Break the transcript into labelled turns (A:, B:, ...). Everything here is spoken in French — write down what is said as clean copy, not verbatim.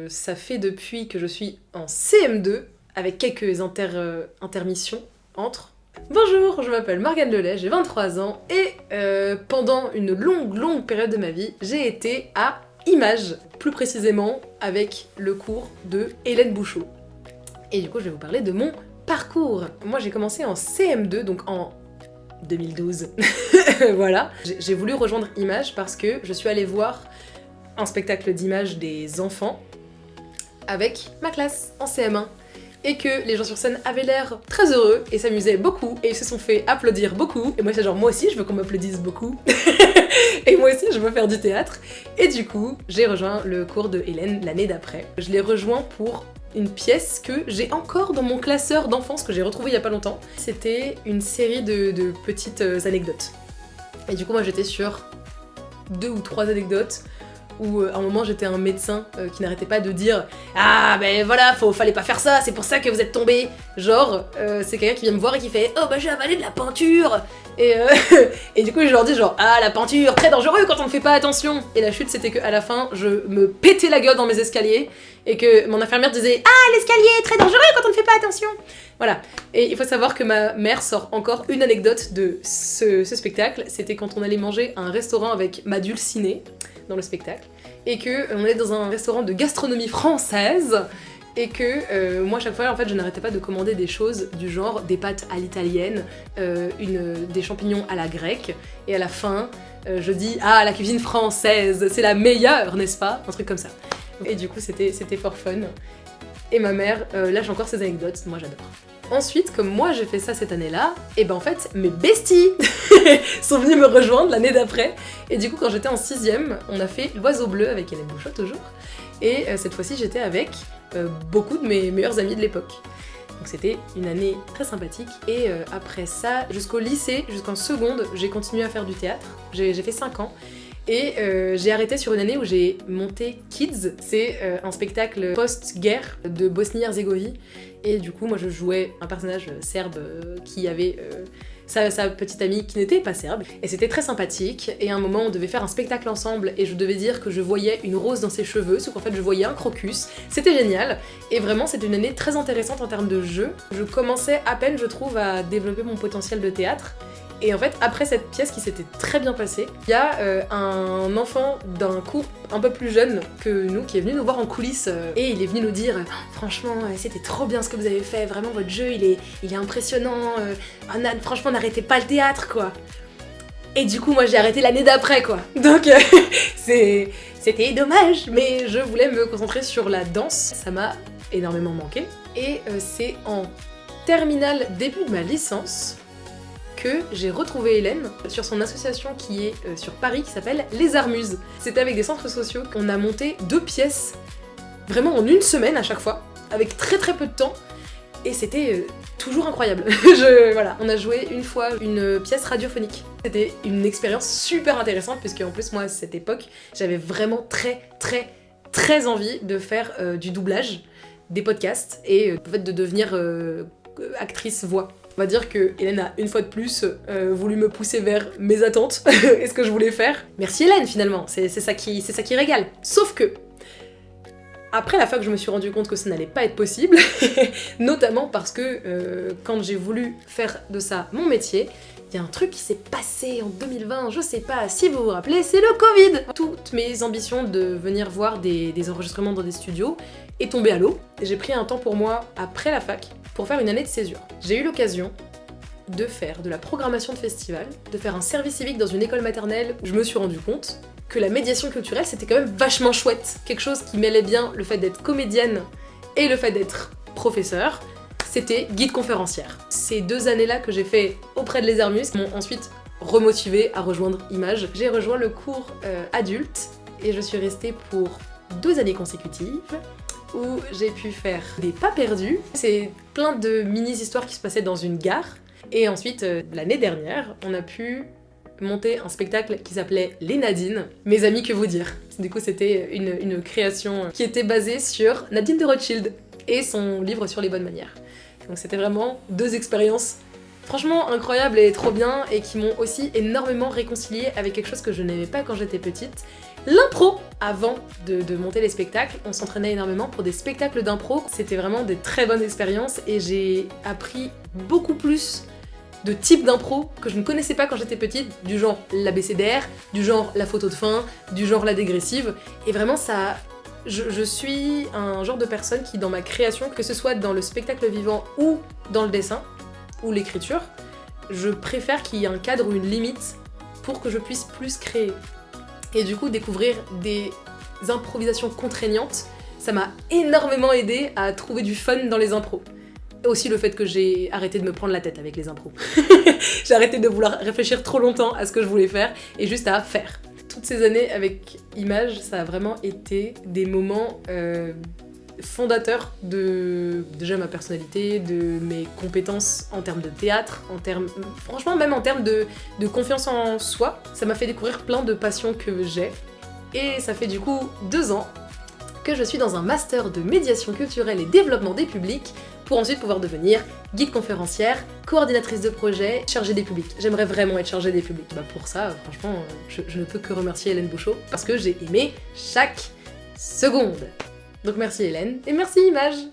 A: Ça fait depuis que je suis en CM2, avec quelques intermissions entre. Bonjour, je m'appelle Morgane Lelay, j'ai 23 ans et pendant une longue période de ma vie, j'ai été à Images, plus précisément avec le cours de Hélène Bouchot. Et du coup, je vais vous parler de mon parcours. Moi, j'ai commencé en CM2, donc en 2012. Voilà. J'ai voulu rejoindre Images parce que je suis allée voir un spectacle d'images des enfants avec ma classe en CM1. Et que les gens sur scène avaient l'air très heureux et s'amusaient beaucoup et ils se sont fait applaudir beaucoup. Et moi c'est genre moi aussi je veux qu'on m'applaudisse beaucoup. Et moi aussi je veux faire du théâtre. Et du coup j'ai rejoint le cours de Hélène l'année d'après. Je l'ai rejoint pour une pièce que j'ai encore dans mon classeur d'enfance que j'ai retrouvé il y a pas longtemps. C'était une série de petites anecdotes. Et du coup moi j'étais sur 2 ou 3 anecdotes où à un moment j'étais un médecin qui n'arrêtait pas de dire « Ah ben voilà, fallait pas faire ça, c'est pour ça que vous êtes tombé !» Genre, c'est quelqu'un qui vient me voir et qui fait « Oh bah j'ai avalé de la peinture !» Et du coup je leur dis genre « Ah la peinture, très dangereux quand on ne fait pas attention !» Et la chute c'était qu'à la fin je me pétais la gueule dans mes escaliers et que mon infirmière disait « Ah l'escalier, très dangereux quand on ne fait pas attention !» Voilà. Et il faut savoir que ma mère sort encore une anecdote de ce spectacle. C'était quand on allait manger à un restaurant avec ma dulcinée dans le spectacle, et que on est dans un restaurant de gastronomie française, et que moi, à chaque fois, en fait, je n'arrêtais pas de commander des choses du genre des pâtes à l'italienne, des champignons à la grecque, et à la fin, je dis « Ah, la cuisine française, c'est la meilleure, n'est-ce pas ?» Un truc comme ça. Et du coup, c'était fort fun. Et ma mère lâche encore ses anecdotes, moi j'adore. Ensuite, comme moi j'ai fait ça cette année-là, et ben en fait, mes besties sont venus me rejoindre l'année d'après. Et du coup, quand j'étais en 6ème, on a fait l'Oiseau Bleu avec Hélène Bouchot toujours. Et cette fois-ci, j'étais avec beaucoup de mes meilleurs amis de l'époque. Donc c'était une année très sympathique. Et après ça, jusqu'au lycée, jusqu'en seconde, j'ai continué à faire du théâtre. J'ai fait 5 ans. Et j'ai arrêté sur une année où j'ai monté Kids. C'est un spectacle post-guerre de Bosnie-Herzégovine. Et du coup, moi je jouais un personnage serbe qui avait sa petite amie qui n'était pas serbe. Et c'était très sympathique. Et à un moment, on devait faire un spectacle ensemble et je devais dire que je voyais une rose dans ses cheveux, sauf qu'en fait je voyais un crocus. C'était génial. Et vraiment, c'était une année très intéressante en termes de jeu. Je commençais à peine, je trouve, à développer mon potentiel de théâtre. Et en fait, après cette pièce qui s'était très bien passée, il y a un enfant d'un cours un peu plus jeune que nous qui est venu nous voir en coulisses et il est venu nous dire « Franchement, c'était trop bien ce que vous avez fait, vraiment votre jeu il est impressionnant, franchement n'arrêtez pas le théâtre quoi !» Et du coup moi j'ai arrêté l'année d'après quoi, donc c'était dommage, mais je voulais me concentrer sur la danse, ça m'a énormément manqué. Et c'est en terminale, début de ma licence, que j'ai retrouvé Hélène sur son association qui est sur Paris, qui s'appelle Les Armuses. C'était avec des centres sociaux qu'on a monté 2 pièces, vraiment en une semaine à chaque fois, avec très peu de temps, et c'était toujours incroyable. Voilà, on a joué une fois une pièce radiophonique. C'était une expérience super intéressante, puisque en plus moi à cette époque, j'avais vraiment très envie de faire du doublage, des podcasts, et en fait de devenir actrice voix. On va dire que Hélène a une fois de plus voulu me pousser vers mes attentes et ce que je voulais faire. Merci Hélène finalement, c'est ça qui régale. Sauf que, après la fac, je me suis rendu compte que ça n'allait pas être possible, notamment parce que quand j'ai voulu faire de ça mon métier, il y a un truc qui s'est passé en 2020, je sais pas si vous vous rappelez, c'est le Covid. Toutes mes ambitions de venir voir des enregistrements dans des studios est tombée à l'eau. J'ai pris un temps pour moi après la fac pour faire une année de césure. J'ai eu l'occasion de faire de la programmation de festival, de faire un service civique dans une école maternelle où je me suis rendu compte que la médiation culturelle c'était quand même vachement chouette. Quelque chose qui mêlait bien le fait d'être comédienne et le fait d'être professeur. C'était guide conférencière. Ces 2 années-là que j'ai fait auprès de Les Armuses m'ont ensuite remotivée à rejoindre Images. J'ai rejoint le cours adulte et je suis restée pour 2 années consécutives où j'ai pu faire des pas perdus. C'est plein de mini-histoires qui se passaient dans une gare. Et ensuite, l'année dernière, on a pu monter un spectacle qui s'appelait Les Nadines. Mes amis, que vous dire. Du coup, c'était une création qui était basée sur Nadine de Rothschild et son livre sur les bonnes manières. Donc c'était vraiment 2 expériences franchement incroyables et trop bien, et qui m'ont aussi énormément réconciliée avec quelque chose que je n'aimais pas quand j'étais petite, l'impro. Avant de monter les spectacles, on s'entraînait énormément pour des spectacles d'impro. C'était vraiment des très bonnes expériences et j'ai appris beaucoup plus de types d'impro que je ne connaissais pas quand j'étais petite, du genre l'ABCDR, du genre la photo de fin, du genre la dégressive. Et vraiment ça... Je suis un genre de personne qui, dans ma création, que ce soit dans le spectacle vivant ou dans le dessin, ou l'écriture, je préfère qu'il y ait un cadre ou une limite pour que je puisse plus créer. Et du coup, découvrir des improvisations contraignantes, ça m'a énormément aidé à trouver du fun dans les impros. Et aussi le fait que j'ai arrêté de me prendre la tête avec les impros. J'ai arrêté de vouloir réfléchir trop longtemps à ce que je voulais faire et juste à faire. Toutes ces années avec Images, ça a vraiment été des moments fondateurs de déjà ma personnalité, de mes compétences en termes de théâtre, franchement même en termes de confiance en soi. Ça m'a fait découvrir plein de passions que j'ai. Et ça fait du coup 2 ans que je suis dans un master de médiation culturelle et développement des publics pour ensuite pouvoir devenir guide conférencière, coordinatrice de projet, chargée des publics. J'aimerais vraiment être chargée des publics. Pour ça, franchement, je ne peux que remercier Hélène Bouchot parce que j'ai aimé chaque seconde. Donc merci Hélène et merci Images.